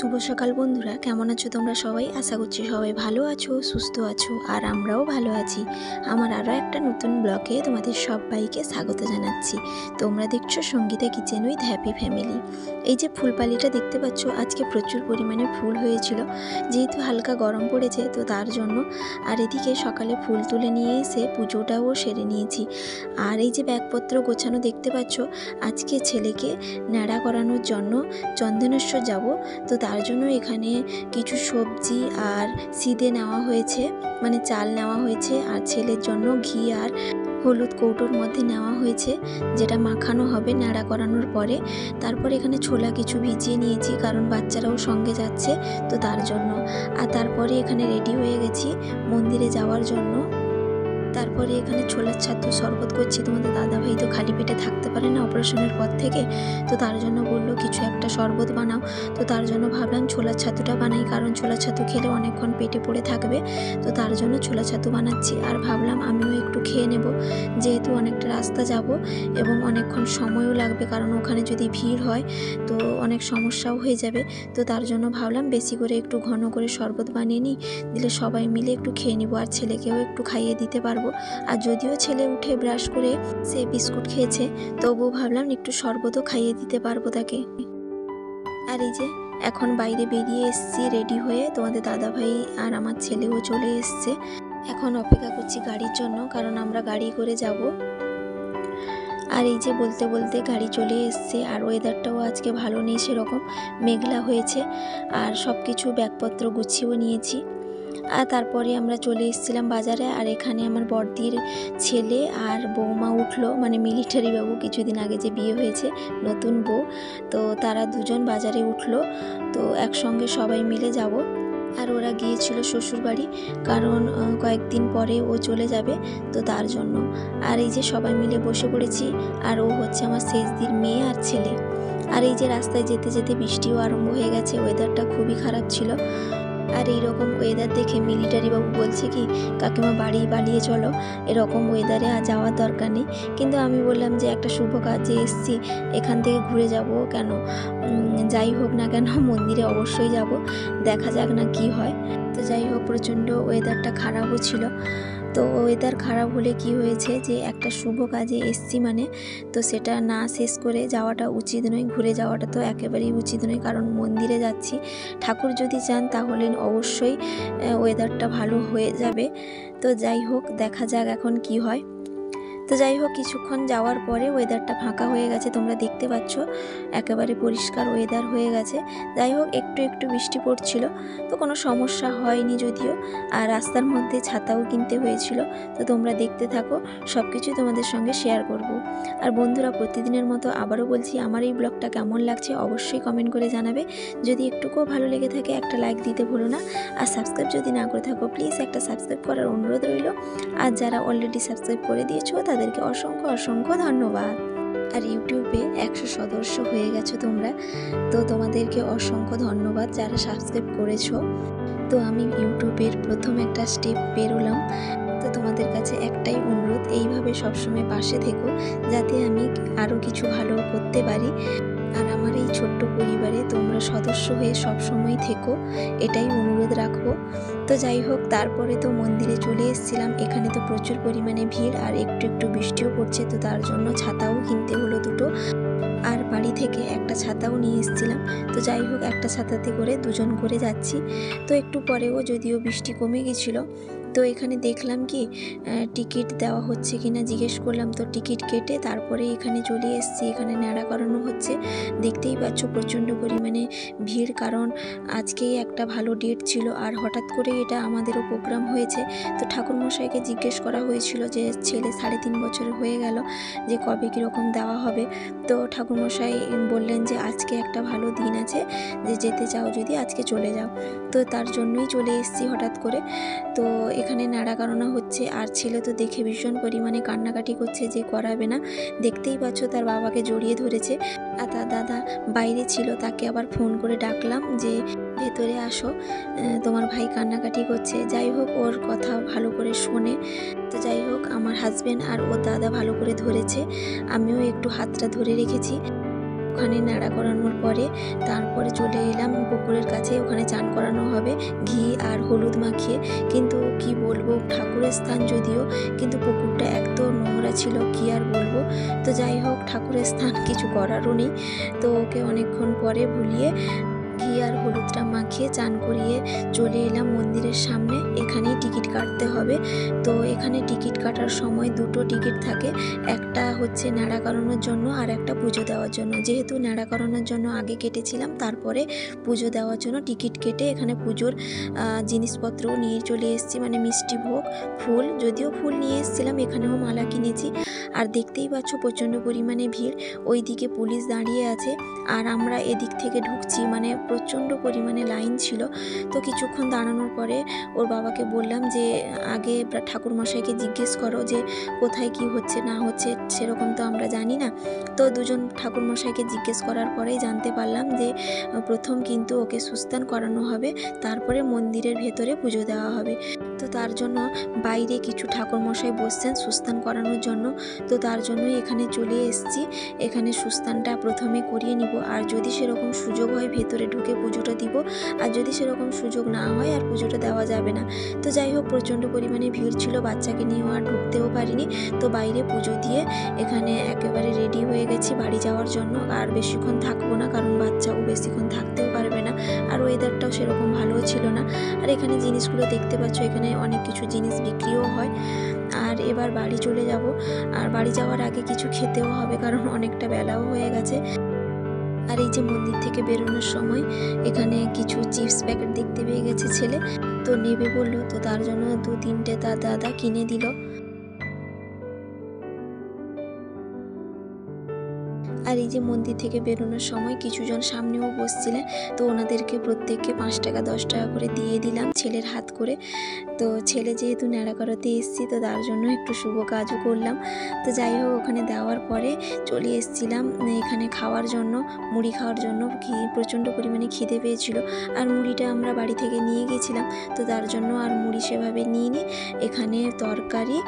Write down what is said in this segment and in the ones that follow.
শুভ সকাল বন্ধুরা, কেমন আছো তোমরা সবাই? আশা করছি সবাই ভালো আছো, সুস্থ আছো, আর আমরাও ভালো আছি। আমার আরও একটা নতুন ব্লগে তোমাদের সবাইকে স্বাগত জানাচ্ছি। তোমরা দেখছো Sangeeta kitchen with happy family. এই যে ফুলপালিটা দেখতে পাচ্ছ, আজকে প্রচুর পরিমাণে ফুল হয়েছিল, যেহেতু হালকা গরম পড়েছে তো তার জন্য। আর এদিকে সকালে ফুল তুলে নিয়ে এসে পুজোটাও সেরে নিয়েছি। আর এই যে ব্যাগপত্র গোছানো দেখতে পাচ্ছ, আজকে ছেলেকে ন্যাড়া করানোর জন্য চন্দনেশ্বর যাব, তো তার জন্য এখানে কিছু সবজি আর সিদে নেওয়া হয়েছে, মানে চাল নেওয়া হয়েছে, আর ছেলের জন্য ঘি আর হলুদ কৌটোর মধ্যে নেওয়া হয়েছে, যেটা মাখানো হবে ন্যাড়া করানোর পরে। তারপর এখানে ছোলা কিছু ভিজিয়ে নিয়েছি, কারণ বাচ্চারাও সঙ্গে যাচ্ছে তো তার জন্য। আর তারপরে এখানে রেডি হয়ে গেছি মন্দিরে যাওয়ার জন্য। তারপরে এখানে ছোলার ছাতু শরবত করছি। তোমাদের দাদাভাই তো খালি পেটে থাকতে পারে না অপারেশনের পর থেকে, তো তার জন্য বললো কিছু একটা শরবত বানাও। তো তার জন্য ভাবলাম ছোলার ছাতুটা বানাই, কারণ ছোলার ছাতু খেলে অনেকক্ষণ পেটে পড়ে থাকবে, তো তার জন্য ছোলা ছাতু বানাচ্ছি। আর ভাবলাম আমিও একটু খেয়ে নেব, যেহেতু অনেকটা রাস্তা যাব এবং অনেকক্ষণ সময়ও লাগবে, কারণ ওখানে যদি ভিড় হয় তো অনেক সমস্যাও হয়ে যাবে। তো তার জন্য ভাবলাম বেশি করে একটু ঘন করে শরবত বানিয়ে নিই, দিলে সবাই মিলে একটু খেয়ে নিব, আর ছেলেকেও একটু খাইয়ে দিতে পারবো। আর যদিও ছেলে উঠে ব্রাশ করে সে বিস্কুট খেয়েছে, তবুও ভাবলাম একটু শরবতও খাইয়ে দিতে পারবো তাকে। আর এই যে এখন বাইরে বেরিয়ে এসেছি রেডি হয়ে, তোমাদের দাদাভাই আর আমার ছেলেও চলে এসছে। এখন অপেক্ষা করছি গাড়ির জন্য, কারণ আমরা গাড়ি করে যাব। আর এই যে বলতে বলতে গাড়ি চলে এসছে। আর ওয়েদারটাও আজকে ভালো নেই, সেরকম মেঘলা হয়েছে। আর সব কিছু ব্যাগপত্র গুছিয়েও নিয়েছি। আর তারপরে আমরা চলে এসেছিলাম বাজারে। আর এখানে আমার বড়দির ছেলে আর বৌমা উঠলো, মানে মিলিটারি বাবু, কিছুদিন আগে যে বিয়ে হয়েছে নতুন বউ, তো তারা দুজন বাজারে উঠলো। তো একসঙ্গে সবাই মিলে যাব। আর ওরা গিয়েছিল শ্বশুরবাড়ি, কারণ কয়েকদিন পরে ও চলে যাবে, তো তার জন্য। আর এই যে সবাই মিলে বসে পড়েছি। আর ও হচ্ছে আমার শেষদির মেয়ে আর ছেলে। আর এই যে রাস্তায় যেতে যেতে বৃষ্টিও আরম্ভ হয়ে গেছে, ওয়েদারটা খুবই খারাপ ছিল। আর এইরকম ওয়েদার দেখে মিলিটারি বাবু বলছে কি, কাকিমা বাড়ি পালিয়ে চলো, এরকম ওয়েদারে আর যাওয়ার দরকার নেই। কিন্তু আমি বললাম যে একটা শুভ কাজে এসছি, এখান থেকে ঘুরে যাব কেন, যাই হোক না কেন মন্দিরে অবশ্যই যাব, দেখা যাক না কি হয়। তো যাই হোক, প্রচণ্ড ওয়েদারটা খারাপও ছিল। তো ওয়েদার খারাপ হলে কি হয়েছে, যে একটা শুভ কাজে এসছি মানে, তো সেটা না শেষ করে যাওয়াটা উচিত নয়, ঘুরে যাওয়াটা তো একেবারেই উচিত নয়, কারণ মন্দিরে যাচ্ছি। ঠাকুর যদি চান তাহলে অবশ্যই ওয়েদারটা ভালো হয়ে যাবে। তো যাই হোক, দেখা যাক এখন কি হয়। তো যাই হোক, কিছুক্ষণ যাওয়ার পরে ওয়েদারটা ফাঁকা হয়ে গেছে, তোমরা দেখতে পাচ্ছ একেবারে পরিষ্কার ওয়েদার হয়ে গেছে। যাই হোক, একটু একটু বৃষ্টি পড়ছিল, তো কোনো সমস্যা হয়নি যদিও। আর রাস্তার মধ্যে ছাতাও কিনতে হয়েছিল। তো তোমরা দেখতে থাকো, সব কিছুই তোমাদের সঙ্গে শেয়ার করব। আর বন্ধুরা, প্রতিদিনের মতো আবারও বলছি, আমার এই ব্লগটা কেমন লাগছে অবশ্যই কমেন্ট করে জানাবে। যদি একটুকুও ভালো লেগে থাকে একটা লাইক দিতে ভুলো না। আর সাবস্ক্রাইব যদি না করে থাকো, প্লিজ একটা সাবস্ক্রাইব করার অনুরোধ রইল। আর যারা অলরেডি সাবস্ক্রাইব করে দিয়েছো তাদেরকে অসংখ্য অসংখ্য ধন্যবাদ। আর ইউটিউবে 100 সদস্য হয়ে গেছো তোমরা, তো তোমাদেরকে অসংখ্য ধন্যবাদ যারা সাবস্ক্রাইব করেছো। তো আমি ইউটিউবের প্রথম একটা স্টেপ বেরোলাম। তো তোমাদের কাছে একটাই অনুরোধ, এইভাবে সবসময় পাশে থেকো, যাতে আমি আরও কিছু ভালো করতে পারি। আর আমার এই ছোট্ট পরিবারে তোমরা সদস্য হয়ে সবসময় থেকো, এটাই অনুরোধ রাখবো। তো যাই হোক, তারপরে তো মন্দিরে চলে এসেছিলাম। এখানে তো প্রচুর পরিমাণে ভিড়, আর একটু একটু বৃষ্টিও পড়ছে, তো তার জন্য ছাতাও কিনতে হলো দুটো। আর বাড়ি থেকে একটা ছাতাও নিয়ে এসেছিলাম। তো যাই হোক, একটা ছাতাতে করে দুজন করে যাচ্ছি। তো একটু পরেও যদিও বৃষ্টি কমে গেছিলো, তো এখানে দেখলাম কি টিকিট দেওয়া হচ্ছে কিনা জিজ্ঞেস করলাম, তো টিকিট কেটে তারপরে এখানে চলে এসেছি। এখানে ন্যাড়া করানো হচ্ছে, দেখতেই পাচ্ছ প্রচণ্ড পরিমাণে ভিড়, কারণ আজকেই একটা ভালো ডেট ছিল। আর হঠাৎ করে এটা আমাদেরও প্রোগ্রাম হয়েছে। তো ঠাকুরমশাইকে জিজ্ঞেস করা হয়েছিল যে ছেলে 3.5 বছরের হয়ে গেল, যে কবে কীরকম দেওয়া হবে। তো ঠাকুরমশাই বললেন যে আজকে একটা ভালো দিন আছে, যে যেতে চাও যদি আজকে চলে যাও। তো তার জন্যই চলে এসেছি হঠাৎ করে। তো এখানে ন্যাড়া করানো হচ্ছে। আর ছেলে তো দেখে ভীষণ পরিমাণে কান্নাকাটি করছে যে করাবে না, দেখতেই পাচ্ছ তার বাবাকে জড়িয়ে ধরেছে। আর তার দাদা বাইরে ছিল, তাকে আবার ফোন করে ডাকলাম যে ভেতরে আসো, তোমার ভাই কান্নাকাটি করছে। যাই হোক, ওর কথা ভালো করে শোনে। তো যাই হোক, আমার হাজব্যান্ড আর ওর দাদা ভালো করে ধরেছে, আমিও একটু হাতটা ধরে রেখেছি। ওখানে নাড়া করানোর পরে তারপরে চলে এলাম পুকুরের কাছে, ওখানে চান করানো হবে ঘি আর হলুদ মাখিয়ে। কিন্তু কি বলবো, ঠাকুরের স্থান যদিও, কিন্তু পুকুরটা এত নোংরা ছিল কি আর বলবো। তো যাই হোক, ঠাকুরের স্থান কিছু করারও নেই। তো ওকে অনেকক্ষণ পরে ভুলিয়ে ঘি আর হলুদটা মাখিয়ে চান করিয়ে চলে এলাম মন্দিরের সামনে। এখানেই টিকিট কাটতে হবে। তো এখানে টিকিট কাটার সময় দুটো টিকিট থাকে, একটা হচ্ছে ন্যাড়া করানোর জন্য আর একটা পুজো দেওয়ার জন্য। যেহেতু ন্যাড়া করানোর জন্য আগে কেটেছিলাম, তারপরে পুজো দেওয়ার জন্য টিকিট কেটে এখানে পুজোর জিনিসপত্র নিয়ে চলে এসেছি, মানে মিষ্টি ভোগ, ফুল, যদিও ফুল নিয়ে এসেছিলাম, এখানেও মালা কিনেছি। আর দেখতেই পাচ্ছ প্রচণ্ড পরিমাণে ভিড়, ওইদিকে পুলিশ দাঁড়িয়ে আছে আর আমরা এদিক থেকে ঢুকছি, মানে প্রচণ্ড পরিমাণে লাইন ছিল। তো কিছুক্ষণ দাঁড়ানোর পরে ওর বাবাকে বললাম যে আগে ঠাকুরমশাইকে জিজ্ঞেস করো যে কোথায় কি হচ্ছে না হচ্ছে, সেরকম তো আমরা জানি না। তো দুজন ঠাকুরমশাইকে জিজ্ঞেস করার পরেই জানতে পারলাম যে প্রথম কিন্তু ওকে সুস্থান করানো হবে, তারপরে মন্দিরের ভেতরে পুজো দেওয়া হবে। তো তার জন্য বাইরে কিছু ঠাকুরমশাই বসছেন সুস্থান করানোর জন্য। তো তার জন্যই এখানে চলে এসেছি, এখানে সুস্থানটা প্রথমে করিয়ে নিব। আর যদি সেরকম সুযোগ হয় ভেতরে ঢুকে পুজোটা দিব, আর যদি সেরকম সুযোগ না হয় আর পুজোটা দেওয়া যাবে না। তো যাই হোক, প্রচণ্ড পরিমাণে ভিড় ছিল, বাচ্চাকে নিয়েও আর ঢুকতেও পারিনি। তো বাইরে পুজো দিয়ে এখানে একেবারে রেডি হয়ে গেছি বাড়ি যাওয়ার জন্য। আর বেশিক্ষণ থাকবো না, কারণ বাচ্চাও বেশিক্ষণ থাকতেও পারবে না, আর ওয়েদারটাও সেরকম ভালোও ছিল না। আর এখানে জিনিসগুলো দেখতে পাচ্ছ, এখানে অনেক কিছু জিনিস বিক্রিও হয়। আর এবার বাড়ি চলে যাব, আর বাড়ি যাওয়ার আগে কিছু খেতেও হবে, কারণ অনেকটা বেলাও হয়ে গেছে। আর এই যে মন্দির থেকে বেরোনোর সময় এখানে কিছু চিপস প্যাকেট দেখতে পেয়ে গেছে ছেলে, তো নেবে বললো, তো তার জন্য 2-3টে তার দাদা কিনে দিল। আর এই যে মন্দির থেকে বেরোনোর সময় কিছুজন সামনেও বসছিলেন, তো ওনাদেরকে প্রত্যেককে 5 টাকা 10 টাকা করে দিয়ে দিলাম ছেলের হাত করে। তো ছেলে যেহেতু ন্যাড়া করাতে এসেছি, তো তার জন্য একটু শুভ কাজও করলাম। তো যাই হোক, ওখানে দেওয়ার পরে চলে এসেছিলাম এখানে খাওয়ার জন্য, মুড়ি খাওয়ার জন্য। প্রচণ্ড পরিমাণে খিদে পেয়েছিল, আর মুড়িটা আমরা বাড়ি থেকে নিয়ে গেছিলাম, তো তার জন্য আর মুড়ি সেভাবে নিইনি। এখানে তরকারি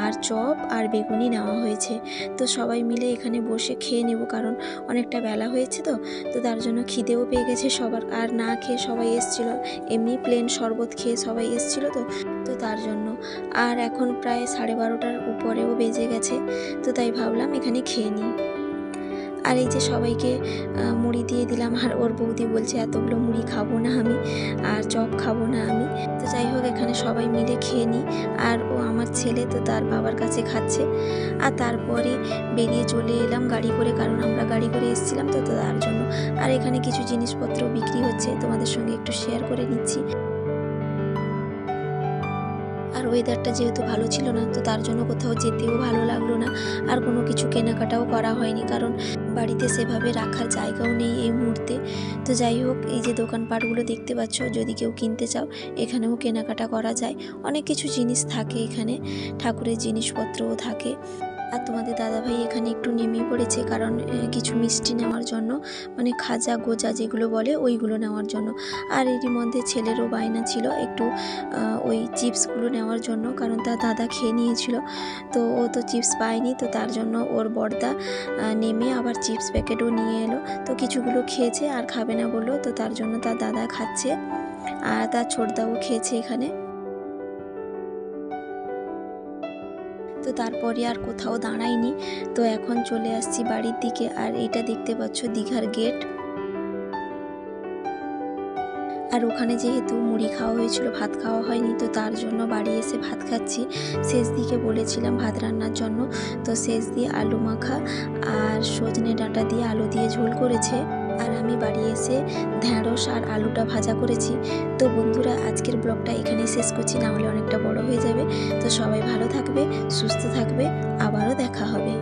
আর চপ আর বেগুনি নেওয়া হয়েছে। তো সবাই মিলে এখানে বসে খেয়ে নেব, কারণ অনেকটা বেলা হয়েছে। তো তার জন্য খিদেও পেয়ে গেছে সবার, আর না খেয়ে সবাই এসেছিল, এমনি প্লেন শরবত খেয়ে সবাই এসেছিল। তো তার জন্য আর এখন প্রায় 12:30টার উপরেও বেজে গেছে, তো তাই ভাবলাম এখানে খেয়ে নিই। আর এই যে সবাইকে মুড়ি দিয়ে দিলাম, আর ওর বৌদি বলছে এতগুলো মুড়ি খাবো না আমি, আর চপ খাবো না আমি। তো যাই হোক, এখানে সবাই মিলে খেয়ে নিই। আর ও আমার ছেলে তো তার বাবার কাছে খাচ্ছে। আর তারপরে বেরিয়ে চলে এলাম গাড়ি করে, কারণ আমরা গাড়ি করে এসেছিলাম, তো তার জন্য। আর এখানে কিছু জিনিসপত্র বিক্রি হচ্ছে, তোমাদের সঙ্গে একটু শেয়ার করে নিচ্ছি। আর ওয়েদারটা যেহেতু ভালো ছিল না, তো তার জন্য কোথাও যেতেও ভালো লাগলো না, আর কোনো কিছু কেনাকাটাও করা হয়নি, কারণ বাড়িতে সেভাবে রাখার জায়গাও নেই এই মুহূর্তে। তো যাই হোক, এই যে দোকানপাটগুলো দেখতে পাচ্ছ, যদি কেউ কিনতে চাও এখানেও কেনাকাটা করা যায়। অনেক কিছু জিনিস থাকে এখানে, ঠাকুরের জিনিসপত্রও থাকে। আর তোমাদের দাদাভাই এখানে একটু নেমে পড়েছে, কারণ কিছু মিষ্টি নেওয়ার জন্য, মানে খাজা গোজা যেগুলো বলে ওইগুলো নেওয়ার জন্য। আর এরই মধ্যে ছেলেরও বায়না ছিল একটু ওই চিপসগুলো নেওয়ার জন্য, কারণ তার দাদা খেয়ে নিয়েছিল, তো ও তো চিপস পায়নি। তো তার জন্য ওর বড়দা নেমে আবার চিপস প্যাকেটও নিয়ে এলো। তো কিছুগুলো খেয়েছে, আর খাবে না বললো, তো তার জন্য তার দাদা খাচ্ছে, আর তার ছোটদাও খেয়েছে এখানে। তো তারপরে আর কোথাও দাঁড়াইনি, তো এখন চলে আসছি বাড়ির দিকে। আর এটা দেখতে পাচ্ছ দীঘার গেট। আর ওখানে যেহেতু মুড়ি খাওয়া হয়েছিল, ভাত খাওয়া হয়নি, তো তার জন্য বাড়ি এসে ভাত খাচ্ছি। শেষ দিকে বলেছিলাম ভাত রান্নার জন্য, তো শেষ দিয়ে আলু মাখা আর সজনে ডাঁটা দিয়ে আলু দিয়ে ঝোল করেছে। আর আমি বাড়ি এসে ঢ্যাঁড়স আর আলুটা ভাজা করেছি। তো বন্ধুরা, আজকের ব্লগটা এখানেই শেষ করছি, না হলে অনেকটা বড় হয়ে যাবে। তো সবাই ভালো থাকবে, সুস্থ থাকবে, আবারও দেখা হবে।